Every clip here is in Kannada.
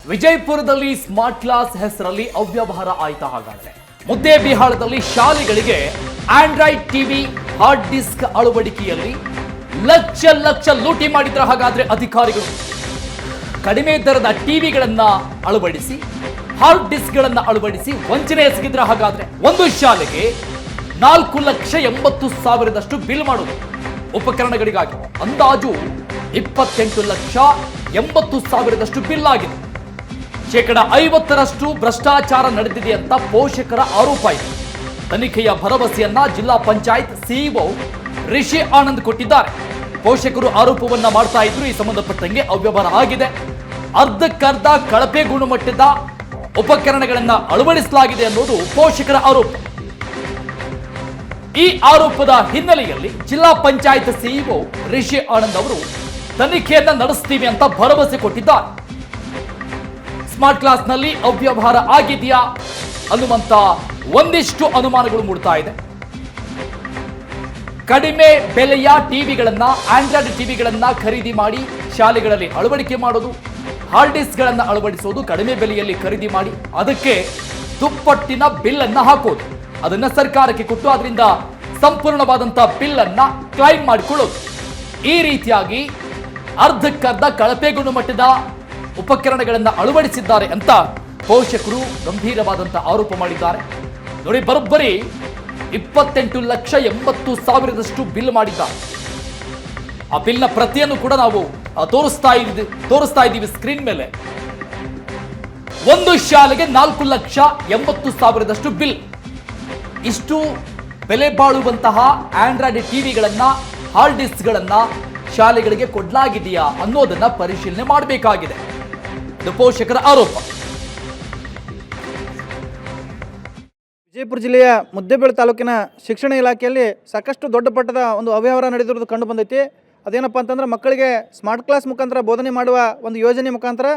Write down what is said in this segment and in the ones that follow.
ವಿಜಯಪುರದಲ್ಲಿ ಸ್ಮಾರ್ಟ್ ಕ್ಲಾಸ್ ಹೆಸರಲ್ಲಿ ಅವ್ಯವಹಾರ ಆಯ್ತಾ ಹಾಗಾದ್ರೆ ಮುದ್ದೇಬಿಹಾಳದಲ್ಲಿ ಶಾಲೆಗಳಿಗೆ ಆಂಡ್ರಾಯ್ಡ್ ಟಿವಿ ಹಾರ್ಡ್ ಡಿಸ್ಕ್ ಅಳವಡಿಕೆಯಲ್ಲಿ ಲಕ್ಷ ಲಕ್ಷ ಲೂಟಿ ಮಾಡಿದ್ರ ಹಾಗಾದ್ರೆ ಅಧಿಕಾರಿಗಳು ಕಡಿಮೆ ದರದ ಟಿವಿಗಳನ್ನ ಅಳವಡಿಸಿ ಹಾರ್ಡ್ ಡಿಸ್ಕ್ಗಳನ್ನ ಅಳವಡಿಸಿ ವಂಚನೆ ಎಸಗಿದ್ರ ಹಾಗಾದ್ರೆ ಒಂದು ಶಾಲೆಗೆ 4,80,000 ಬಿಲ್ ಮಾಡೋದು ಉಪಕರಣಗಳಿಗಾಗಿ ಅಂದಾಜು 28,80,000 ಬಿಲ್ ಆಗಿದೆ. 50% ಭ್ರಷ್ಟಾಚಾರ ನಡೆದಿದೆ ಅಂತ ಪೋಷಕರ ಆರೋಪ ಇದೆ. ತನಿಖೆಯ ಭರವಸೆಯನ್ನ ಜಿಲ್ಲಾ ಪಂಚಾಯತ್ ಸಿಇಒ ರಿಷಿ ಆನಂದ್ ಕೊಟ್ಟಿದ್ದಾರೆ. ಪೋಷಕರು ಆರೋಪವನ್ನ ಮಾಡ್ತಾ ಇದ್ರು. ಈ ಸಂಬಂಧಪಟ್ಟಂಗೆ ಅವ್ಯವಹಾರ ಆಗಿದೆ, ಅರ್ಧಕ್ಕರ್ಧ ಕಳಪೆ ಗುಣಮಟ್ಟದ ಉಪಕರಣಗಳನ್ನ ಅಳವಡಿಸಲಾಗಿದೆ ಅನ್ನೋದು ಪೋಷಕರ ಆರೋಪ. ಈ ಆರೋಪದ ಹಿನ್ನೆಲೆಯಲ್ಲಿ ಜಿಲ್ಲಾ ಪಂಚಾಯತ್ ಸಿಇಒ ರಿಷಿ ಆನಂದ್ ಅವರು ತನಿಖೆಯನ್ನ ನಡೆಸ್ತೀವಿ ಅಂತ ಭರವಸೆ ಕೊಟ್ಟಿದ್ದಾರೆ. ಸ್ಮಾರ್ಟ್ ಕ್ಲಾಸ್ ನಲ್ಲಿ ಅವ್ಯವಹಾರ ಆಗಿದೆಯಾ ಅನ್ನುವಂತ ಒಂದಿಷ್ಟು ಅನುಮಾನಗಳು ಮೂಡ್ತಾ ಇದೆ. ಕಡಿಮೆ ಬೆಲೆಯ ಟಿವಿಗಳನ್ನ ಆಂಡ್ರಾಯ್ಡ್ ಟಿವಿಗಳನ್ನ ಖರೀದಿ ಮಾಡಿ ಶಾಲೆಗಳಲ್ಲಿ ಅಳವಡಿಕೆ ಮಾಡೋದು, ಹಾರ್ಡ್ ಡಿಸ್ಕ್ಗಳನ್ನ ಅಳವಡಿಸೋದು, ಕಡಿಮೆ ಬೆಲೆಯಲ್ಲಿ ಖರೀದಿ ಮಾಡಿ ಅದಕ್ಕೆ ದುಪ್ಪಟ್ಟಿನ ಬಿಲ್ ಅನ್ನ ಹಾಕೋದು, ಅದನ್ನ ಸರ್ಕಾರಕ್ಕೆ ಕೊಟ್ಟು ಅದರಿಂದ ಸಂಪೂರ್ಣವಾದಂತಹ ಬಿಲ್ ಅನ್ನ ಕ್ಲೈಮ್ ಮಾಡಿಕೊಳ್ಳೋದು. ಈ ರೀತಿಯಾಗಿ ಅರ್ಧಕ್ಕರ್ಧ ಕಳಪೆ ಗುಣಮಟ್ಟದ ಉಪಕರಣಗಳನ್ನ ಅಳವಡಿಸಿದ್ದಾರೆ ಅಂತ ಪೋಷಕರು ಗಂಭೀರವಾದಂತಹ ಆರೋಪ ಮಾಡಿದ್ದಾರೆ. ನೋಡಿ, ಬರೋಬ್ಬರಿ 28,80,000 ಬಿಲ್ ಮಾಡಿದ್ದಾರೆ. ಆ ಬಿಲ್ನ ಪ್ರತಿಯನ್ನು ಕೂಡ ನಾವು ತೋರಿಸ್ತಾ ಇದ್ದೀವಿ ಸ್ಕ್ರೀನ್ ಮೇಲೆ. ಒಂದು ಶಾಲೆಗೆ 4,80,000 ಬಿಲ್. ಇಷ್ಟು ಬೆಲೆ ಬಾಳುವಂತಹ ಆಂಡ್ರಾಯ್ಡ್ ಟಿವಿಗಳನ್ನ ಹಾರ್ಡ್ ಡಿಸ್ಕ್ಗಳನ್ನ ಶಾಲೆಗಳಿಗೆ ಕೊಡಲಾಗಿದೆಯಾ ಅನ್ನೋದನ್ನ ಪರಿಶೀಲನೆ ಮಾಡಬೇಕಾಗಿದೆ. ಇದು ಪೋಷಕರ ಆರೋಪ. ವಿಜಯಪುರ ಜಿಲ್ಲೆಯ ಮುದ್ದೇಬಿಹಾಳ ತಾಲೂಕಿನ ಶಿಕ್ಷಣ ಇಲಾಖೆಯಲ್ಲಿ ಸಾಕಷ್ಟು ದೊಡ್ಡ ಮಟ್ಟದ ಒಂದು ಅವ್ಯವಹಾರ ನಡೆದಿರೋದು ಕಂಡು ಬಂದೈತಿ. ಅದೇನಪ್ಪ ಅಂತಂದ್ರೆ ಮಕ್ಕಳಿಗೆ ಸ್ಮಾರ್ಟ್ ಕ್ಲಾಸ್ ಮುಖಾಂತರ ಬೋಧನೆ ಮಾಡುವ ಒಂದು ಯೋಜನೆ ಮುಖಾಂತರ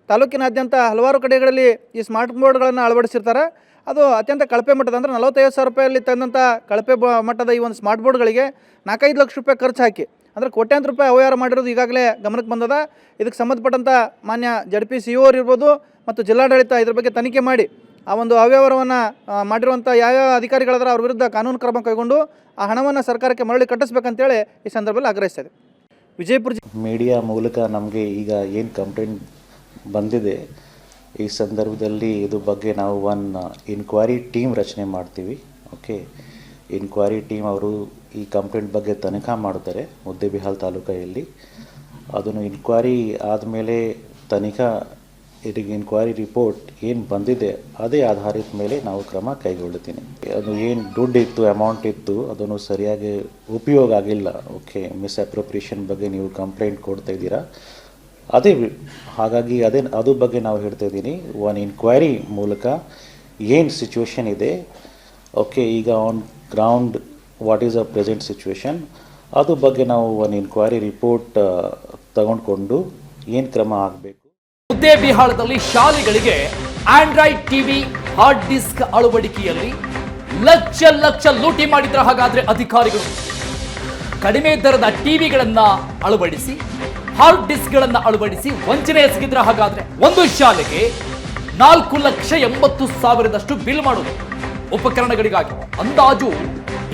ತಾಲೂಕಿನಾದ್ಯಂತ ಹಲವಾರು ಕಡೆಗಳಲ್ಲಿ ಈ ಸ್ಮಾರ್ಟ್ ಬೋರ್ಡ್ಗಳನ್ನು ಅಳವಡಿಸಿರ್ತಾರೆ. ಅದು ಅತ್ಯಂತ ಕಳಪೆ ಮಟ್ಟದ ಅಂದರೆ 45,000 ರೂಪಾಯಲ್ಲಿ ತಂದಂಥ ಕಳಪೆ ಮಟ್ಟದ ಈ ಒಂದು ಸ್ಮಾರ್ಟ್ ಬೋರ್ಡ್ಗಳಿಗೆ 4-5 ಲಕ್ಷ ರೂಪಾಯಿ ಖರ್ಚು ಹಾಕಿ ಅಂದರೆ ಕೋಟ್ಯಾಂತರ ರೂಪಾಯಿ ಅವ್ಯವಹಾರ ಮಾಡಿರೋದು ಈಗಾಗಲೇ ಗಮನಕ್ಕೆ ಬಂದದ. ಇದಕ್ಕೆ ಸಂಬಂಧಪಟ್ಟಂಥ ಮಾನ್ಯ ಜಡ್.ಪಿ. ಸಿ.ಇ.ಒ ಇರ್ಬೋದು ಮತ್ತು ಜಿಲ್ಲಾಡಳಿತ ಇದ್ರ ಬಗ್ಗೆ ತನಿಖೆ ಮಾಡಿ ಆ ಒಂದು ಅವ್ಯವಹಾರವನ್ನು ಮಾಡಿರುವಂಥ ಯಾವ್ಯಾವ ಅಧಿಕಾರಿಗಳಾದ್ರೆ ಅವ್ರ ವಿರುದ್ಧ ಕಾನೂನು ಕ್ರಮ ಕೈಗೊಂಡು ಆ ಹಣವನ್ನು ಸರ್ಕಾರಕ್ಕೆ ಮರಳಿ ಕಟ್ಟಿಸ್ಬೇಕಂತೇಳಿ ಈ ಸಂದರ್ಭದಲ್ಲಿ ಆಗ್ರಹಿಸ್ತಾರೆ. ವಿಜಯಪುರ ಮೀಡಿಯಾ ಮೂಲಕ ನಮಗೆ ಈಗ ಏನು ಕಂಪ್ಲೇಂಟ್ ಬಂದಿದೆ, ಈ ಸಂದರ್ಭದಲ್ಲಿ ಇದು ಬಗ್ಗೆ ನಾವು ಇನ್ಕ್ವೈರಿ ಟೀಮ್ ರಚನೆ ಮಾಡ್ತೀವಿ. ಓಕೆ, ಇನ್ಕ್ವೈರಿ ಟೀಮ್ ಅವರು ಈ ಕಂಪ್ಲೇಂಟ್ ಬಗ್ಗೆ ತನಿಖೆ ಮಾಡ್ತಾರೆ ಮುದ್ದೇಬಿಹಾಳ ತಾಲೂಕಲ್ಲಿ. ಅದನ್ನು ಇನ್ಕ್ವೈರಿ ಆದಮೇಲೆ ಇದಕ್ಕೆ ಇನ್ಕ್ವೈರಿ ರಿಪೋರ್ಟ್ ಏನು ಬಂದಿದೆ ಅದೇ ಆಧಾರಿತ ಮೇಲೆ ನಾವು ಕ್ರಮ ಕೈಗೊಳ್ಳುತ್ತೀನಿ. ಅದು ಏನು ದುಡ್ಡು ಇತ್ತು, ಅಮೌಂಟ್ ಇತ್ತು, ಅದನ್ನು ಸರಿಯಾಗಿ ಉಪಯೋಗ ಆಗಿಲ್ಲ. ಓಕೆ, ಮಿಸ್ಅಪ್ರೋಪ್ರಿಯೇಷನ್ ಬಗ್ಗೆ ನೀವು ಕಂಪ್ಲೇಂಟ್ ಕೊಡ್ತಾ ಇದ್ದೀರಾ, ಹಾಗಾಗಿ ಅದ್ರ ಬಗ್ಗೆ ನಾವು ಹೇಳ್ತಾ ಇದ್ದೀನಿ. ಒಂದು ಇನ್ಕ್ವೈರಿ ಮೂಲಕ ಏನು ಸಿಚುವೇಶನ್ ಇದೆ, ಓಕೆ, ಈಗ on ground what is a present situation, ಅದ್ರ ಬಗ್ಗೆ ನಾವು ಒಂದು ಇನ್ಕ್ವೈರಿ ರಿಪೋರ್ಟ್ ತಗೊಂಡ್ಕೊಂಡು ಏನು ಕ್ರಮ ಆಗಬೇಕು. ಮುದ್ದೇಬಿಹಾಳದಲ್ಲಿ ಶಾಲೆಗಳಿಗೆ ಆಂಡ್ರಾಯ್ಡ್ ಟಿವಿ ಹಾರ್ಡ್ ಡಿಸ್ಕ್ ಅಳವಡಿಕೆಯಲ್ಲಿ ಲಕ್ಷ ಲಕ್ಷ ಲೂಟಿ ಮಾಡಿದ್ರ ಹಾಗಾದ್ರೆ ಅಧಿಕಾರಿಗಳು ಕಡಿಮೆ ದರದ ಟಿವಿಗಳನ್ನ ಅಳವಡಿಸಿ ಹಾರ್ಡ್ ಡಿಸ್ಕ್ಗಳನ್ನ ಅಳವಡಿಸಿ ವಂಚನೆ ಎಸಗಿದ್ರ ಹಾಗಾದ್ರೆ ಒಂದು ಶಾಲೆಗೆ 4,80,000 ಬಿಲ್ ಮಾಡೋದು ಉಪಕರಣಗಳಿಗಾಗಿ ಅಂದಾಜು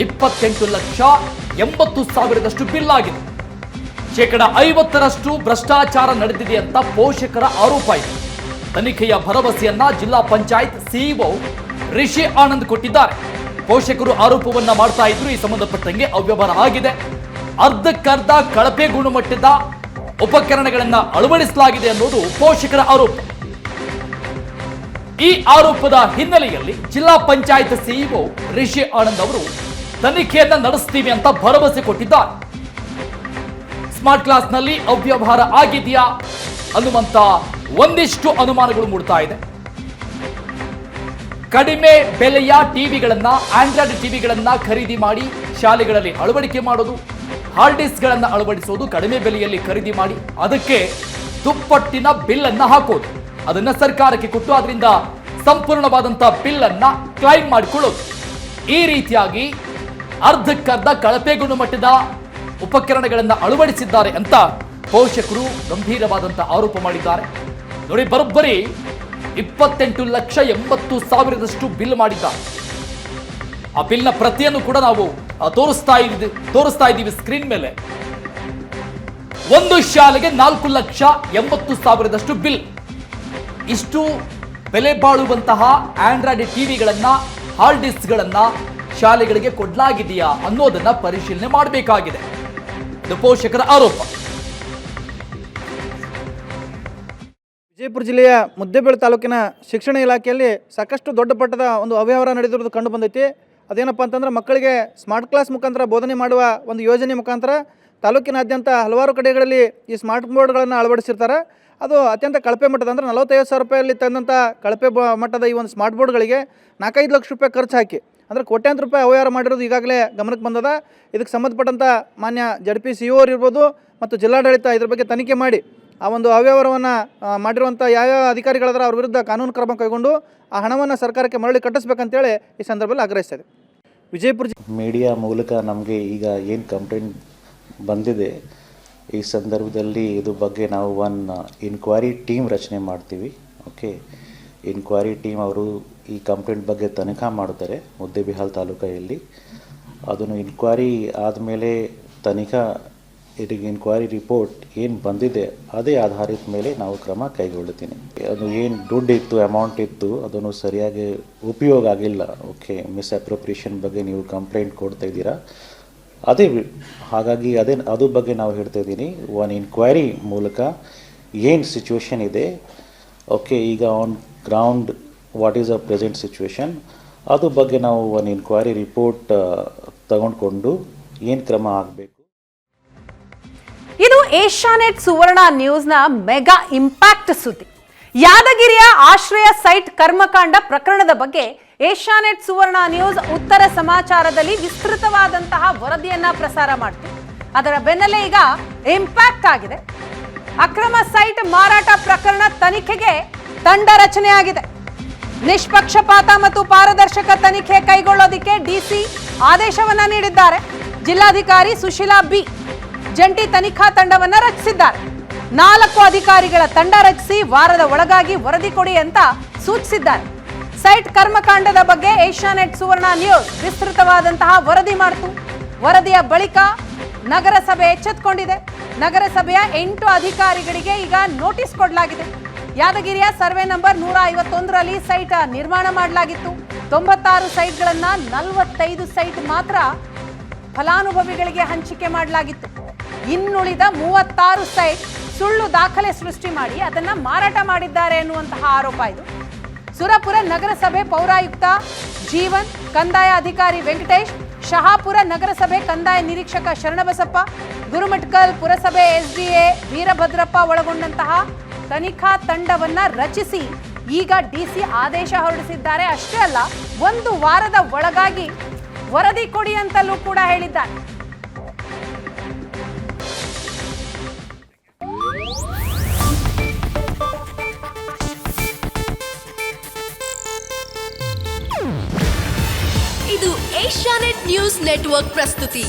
28,80,000 ಬಿಲ್ ಆಗಿದೆ. 50% ಭ್ರಷ್ಟಾಚಾರ ನಡೆದಿದೆ ಅಂತ ಪೋಷಕರ ಆರೋಪ ಇದೆ. ತನಿಖೆಯ ಭರವಸೆಯನ್ನ ಜಿಲ್ಲಾ ಪಂಚಾಯತ್ ಸಿಇಒ ರಿಷಿ ಆನಂದ್ ಕೊಟ್ಟಿದ್ದಾರೆ. ಪೋಷಕರು ಆರೋಪವನ್ನ ಮಾಡ್ತಾ ಇದ್ರು. ಈ ಸಂಬಂಧಪಟ್ಟಂಗೆ ಅವ್ಯವಹಾರ ಆಗಿದೆ, ಅರ್ಧಕ್ಕರ್ಧ ಕಳಪೆ ಗುಣಮಟ್ಟದ ಉಪಕರಣಗಳನ್ನ ಅಳವಡಿಸಲಾಗಿದೆ ಅನ್ನೋದು ಪೋಷಕರ ಆರೋಪ. ಈ ಆರೋಪದ ಹಿನ್ನೆಲೆಯಲ್ಲಿ ಜಿಲ್ಲಾ ಪಂಚಾಯತ್ ಸಿಇಒ ರಿಷಿ ಆನಂದ್ ಅವರು ತನಿಖೆಯನ್ನ ನಡೆಸ್ತೀವಿ ಅಂತ ಭರವಸೆ ಕೊಟ್ಟಿದ್ದಾರೆ. ಸ್ಮಾರ್ಟ್ ಕ್ಲಾಸ್ ನಲ್ಲಿ ಅವ್ಯವಹಾರ ಆಗಿದೆಯಾ ಅನ್ನುವಂತ ಒಂದಿಷ್ಟು ಅನುಮಾನಗಳು ಮೂಡ್ತಾ ಇದೆ. ಕಡಿಮೆ ಬೆಲೆಯ ಟಿವಿಗಳನ್ನ ಆಂಡ್ರಾಯ್ಡ್ ಟಿವಿಗಳನ್ನ ಖರೀದಿ ಮಾಡಿ ಶಾಲೆಗಳಲ್ಲಿ ಅಳವಡಿಕೆ ಮಾಡೋದು, ಹಾರ್ಡ್ ಡಿಸ್ಕ್ಗಳನ್ನ ಅಳವಡಿಸೋದು, ಕಡಿಮೆ ಬೆಲೆಯಲ್ಲಿ ಖರೀದಿ ಮಾಡಿ ಅದಕ್ಕೆ ದುಪ್ಪಟ್ಟಿನ ಬಿಲ್ ಅನ್ನ ಹಾಕೋದು, ಅದನ್ನ ಸರ್ಕಾರಕ್ಕೆ ಕೊಟ್ಟು ಅದರಿಂದ ಸಂಪೂರ್ಣವಾದಂತಹ ಬಿಲ್ ಅನ್ನ ಕ್ಲೈಮ್ ಮಾಡಿಕೊಳ್ಳೋದು. ಈ ರೀತಿಯಾಗಿ ಅರ್ಧಕ್ಕರ್ಧ ಕಳಪೆ ಗುಣಮಟ್ಟದ ಉಪಕರಣಗಳನ್ನ ಅಳವಡಿಸಿದ್ದಾರೆ ಅಂತ ಪೋಷಕರು ಗಂಭೀರವಾದಂತಹ ಆರೋಪ ಮಾಡಿದ್ದಾರೆ. ನೋಡಿ, ಬರೋಬ್ಬರಿ 28,80,000 ಬಿಲ್ ಮಾಡಿದ್ದಾರೆ. ಆ ಬಿಲ್ನ ಪ್ರತಿಯನ್ನು ಕೂಡ ನಾವು ತೋರಿಸ್ತಾ ಇದ್ದೀವಿ ಸ್ಕ್ರೀನ್ ಮೇಲೆ. ಒಂದು ಶಾಲೆಗೆ 4,80,000 ಬಿಲ್. ಇಷ್ಟು ಬೆಲೆ ಬಾಳುವಂತಹ ಆಂಡ್ರಾಯ್ಡ್ ಟಿವಿಗಳನ್ನ, ಹಾರ್ಡ್ ಡಿಸ್ಕ್ಗಳನ್ನ ಶಾಲೆಗಳಿಗೆ ಕೊಡಲಾಗಿದೆಯಾ ಅನ್ನೋದನ್ನ ಪರಿಶೀಲನೆ ಮಾಡಬೇಕಾಗಿದೆ. ಇದು ಪೋಷಕರ ಆರೋಪ. ವಿಜಯಪುರ ಜಿಲ್ಲೆಯ ಮುದ್ದೇಬೇಳೆ ತಾಲೂಕಿನ ಶಿಕ್ಷಣ ಇಲಾಖೆಯಲ್ಲಿ ಸಾಕಷ್ಟು ದೊಡ್ಡ ಮಟ್ಟದ ಒಂದು ಅವ್ಯವಹಾರ ನಡೆದಿರೋದು ಕಂಡು ಬಂದೈತಿ. ಅದೇನಪ್ಪ ಅಂತಂದ್ರೆ ಮಕ್ಕಳಿಗೆ ಸ್ಮಾರ್ಟ್ ಕ್ಲಾಸ್ ಮುಖಾಂತರ ಬೋಧನೆ ಮಾಡುವ ಒಂದು ಯೋಜನೆ ಮುಖಾಂತರ ತಾಲೂಕಿನಾದ್ಯಂತ ಹಲವಾರು ಕಡೆಗಳಲ್ಲಿ ಈ ಸ್ಮಾರ್ಟ್ ಬೋರ್ಡ್ಗಳನ್ನು ಅಳವಡಿಸಿರ್ತಾರೆ. ಅದು ಅತ್ಯಂತ ಕಳಪೆ ಮಟ್ಟದ, ಅಂದರೆ 45,000 ರೂಪಾಯಲ್ಲಿ ತಂದಂಥ ಕಳಪೆ ಮಟ್ಟದ ಈ ಒಂದು ಸ್ಮಾರ್ಟ್ ಬೋರ್ಡ್ಗಳಿಗೆ 4-5 ಲಕ್ಷ ರೂಪಾಯಿ ಖರ್ಚು ಹಾಕಿ, ಅಂದರೆ ಕೋಟ್ಯಾಂತರ ರೂಪಾಯಿ ಅವ್ಯವಹಾರ ಮಾಡಿರೋದು ಈಗಾಗಲೇ ಗಮನಕ್ಕೆ ಬಂದದ. ಇದಕ್ಕೆ ಸಂಬಂಧಪಟ್ಟಂಥ ಮಾನ್ಯ ಜಡ್.ಪಿ. ಸಿ.ಇ.ಒ ಇರ್ಬೋದು ಮತ್ತು ಜಿಲ್ಲಾಡಳಿತ ಇದ್ರ ಬಗ್ಗೆ ತನಿಖೆ ಮಾಡಿ ಆ ಒಂದು ಅವ್ಯವಹಾರವನ್ನು ಮಾಡಿರುವಂಥ ಯಾವ್ಯಾವ ಅಧಿಕಾರಿಗಳಾದ್ರೆ ಅವ್ರ ವಿರುದ್ಧ ಕಾನೂನು ಕ್ರಮ ಕೈಗೊಂಡು ಆ ಹಣವನ್ನು ಸರ್ಕಾರಕ್ಕೆ ಮರಳಿ ಕಟ್ಟಿಸ್ಬೇಕಂತೇಳಿ ಈ ಸಂದರ್ಭದಲ್ಲಿ ಆಗ್ರಹಿಸ್ತಾರೆ. ವಿಜಯಪುರ ಮೀಡಿಯಾ ಮೂಲಕ ನಮಗೆ ಈಗ ಏನು ಕಂಪ್ಲೇಂಟ್ ಬಂದಿದೆ, ಈ ಸಂದರ್ಭದಲ್ಲಿ ಇದು ಬಗ್ಗೆ ನಾವು ಇನ್ಕ್ವೈರಿ ಟೀಮ್ ರಚನೆ ಮಾಡ್ತೀವಿ. ಓಕೆ, ಇನ್ಕ್ವೈರಿ ಟೀಮ್ ಅವರು ಈ ಕಂಪ್ಲೇಂಟ್ ಬಗ್ಗೆ ತನಿಖೆ ಮಾಡ್ತಾರೆ ಮುದ್ದೇಬಿಹಾಳ್ ತಾಲೂಕಲ್ಲಿ. ಅದನ್ನು ಇನ್ಕ್ವೈರಿ ಆದಮೇಲೆ ಇನ್ಕ್ವೈರಿ ರಿಪೋರ್ಟ್ ಏನು ಬಂದಿದೆ ಅದೇ ಆಧಾರಿತ ಮೇಲೆ ನಾವು ಕ್ರಮ ಕೈಗೊಳ್ಳುತ್ತೀನಿ. ಅದು ಏನು ದುಡ್ಡು ಇತ್ತು, ಅಮೌಂಟ್ ಇತ್ತು, ಅದನ್ನು ಸರಿಯಾಗಿ ಉಪಯೋಗ ಆಗಿಲ್ಲ. ಓಕೆ, ಮಿಸ್ಅಪ್ರೋಪ್ರಿಯೇಷನ್ ಬಗ್ಗೆ ನೀವು ಕಂಪ್ಲೇಂಟ್ ಕೊಡ್ತಾ ಇದ್ದೀರಾ, ಹಾಗಾಗಿ ಅದ್ರ ಬಗ್ಗೆ ನಾವು ಹೇಳ್ತಾ ಇದ್ದೀನಿ. ಇನ್ಕ್ವೈರಿ ಮೂಲಕ ಏನು ಸಿಚುವೇಶನ್ ಇದೆ, ಓಕೆ, ಈಗ on ground what is a present situation, ಅದ್ರ ಬಗ್ಗೆ ನಾವು ಇನ್ಕ್ವೈರಿ ರಿಪೋರ್ಟ್ ತಗೊಂಡ್ಕೊಂಡು ಏನು ಕ್ರಮ ಆಗಬೇಕು. ಇದು ಏಷ್ಯಾನೆಟ್ ಸುವರ್ಣ ನ್ಯೂಸ್ನ ಮೆಗಾ ಇಂಪ್ಯಾಕ್ಟ್ ಸುದ್ದಿ. ಯಾದಗಿರಿಯ ಆಶ್ರಯ ಸೈಟ್ ಕರ್ಮಕಾಂಡ ಪ್ರಕರಣದ ಬಗ್ಗೆ ಏಷ್ಯಾನೆಟ್ ಸುವರ್ಣ ನ್ಯೂಸ್ ಉತ್ತರ ಸಮಾಚಾರದಲ್ಲಿ ವಿಸ್ತೃತವಾದಂತಹ ವರದಿಯನ್ನ ಪ್ರಸಾರ ಮಾಡಿತು. ಅದರ ಬೆನ್ನಲ್ಲೇ ಈಗ ಇಂಪ್ಯಾಕ್ಟ್ ಆಗಿದೆ. ಅಕ್ರಮ ಸೈಟ್ ಮಾರಾಟ ಪ್ರಕರಣ ತನಿಖೆಗೆ ತಂಡ ರಚನೆಯಾಗಿದೆ. ನಿಷ್ಪಕ್ಷಪಾತ ಮತ್ತು ಪಾರದರ್ಶಕ ತನಿಖೆ ಕೈಗೊಳ್ಳೋದಕ್ಕೆ ಡಿಸಿ ಆದೇಶವನ್ನ ನೀಡಿದ್ದಾರೆ. ಜಿಲ್ಲಾಧಿಕಾರಿ ಸುಶೀಲಾ ಬಿ ಜಂಟಿ ತನಿಖಾ ತಂಡವನ್ನ ರಚಿಸಿದ್ದಾರೆ. 4 ಅಧಿಕಾರಿಗಳ ತಂಡ ರಚಿಸಿ ವಾರದ ಒಳಗಾಗಿ ವರದಿ ಕೊಡಿ ಅಂತ ಸೂಚಿಸಿದ್ದಾರೆ. ಸೈಟ್ ಕರ್ಮಕಾಂಡದ ಬಗ್ಗೆ ಏಷ್ಯಾನೆಟ್ ಸುವರ್ಣ ನ್ಯೂಸ್ ವಿಸ್ತೃತವಾದಂತಹ ವರದಿ ಮಾಡಿತು. ವರದಿಯ ಬಳಿಕ ನಗರಸಭೆ ಎಚ್ಚೆತ್ತುಕೊಂಡಿದೆ. ನಗರಸಭೆಯ 8 ಅಧಿಕಾರಿಗಳಿಗೆ ಈಗ ನೋಟಿಸ್ ಕೊಡಲಾಗಿದೆ. ಯಾದಗಿರಿಯ ಸರ್ವೆ ನಂಬರ್ 151ರಲ್ಲಿ ಸೈಟ್ ನಿರ್ಮಾಣ ಮಾಡಲಾಗಿತ್ತು. 96 ಸೈಟ್ಗಳನ್ನ 45 ಸೈಟ್ ಮಾತ್ರ ಫಲಾನುಭವಿಗಳಿಗೆ ಹಂಚಿಕೆ ಮಾಡಲಾಗಿತ್ತು. ಇನ್ನುಳಿದ 36 ಸೈಟ್ ಸುಳ್ಳು ದಾಖಲೆ ಸೃಷ್ಟಿ ಮಾಡಿ ಅದನ್ನ ಮಾರಾಟ ಮಾಡಿದ್ದಾರೆ ಎನ್ನುವಂತಹ ಆರೋಪ ಇದು. ಸುರಪುರ ನಗರಸಭೆ ಪೌರಾಯುಕ್ತ ಜೀವನ್, ಕಂದಾಯ ಅಧಿಕಾರಿ ವೆಂಕಟೇಶ್, ಶಹಾಪುರ ನಗರಸಭೆ ಕಂದಾಯ ನಿರೀಕ್ಷಕ ಶರಣಬಸಪ್ಪ, ಗುರುಮಠಕಲ್ ಪುರಸಭೆ ಎಸ್ಡಿಎ ವೀರಭದ್ರಪ್ಪ ಒಳಗೊಂಡಂತಹ ತನಿಖಾ ತಂಡವನ್ನ ರಚಿಸಿ ಈಗ ಡಿಸಿ ಆದೇಶ ಹೊರಡಿಸಿದ್ದಾರೆ. ಅಷ್ಟೇ ಅಲ್ಲ, 1 ವಾರದ ಒಳಗಾಗಿ ವರದಿ ಕೊಡಿ ಅಂತಲೂ ಕೂಡ ಹೇಳಿದ್ದಾರೆ. ಇದು ಏಷ್ಯಾನೆಟ್ ನ್ಯೂಸ್ ನೆಟ್ವರ್ಕ್ ಪ್ರಸ್ತುತಿ.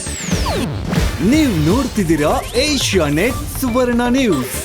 ನೀವು ನೋಡ್ತಿದ್ದೀರಾ ಏಷ್ಯಾನೆಟ್ ಸುವರ್ಣ ನ್ಯೂಸ್.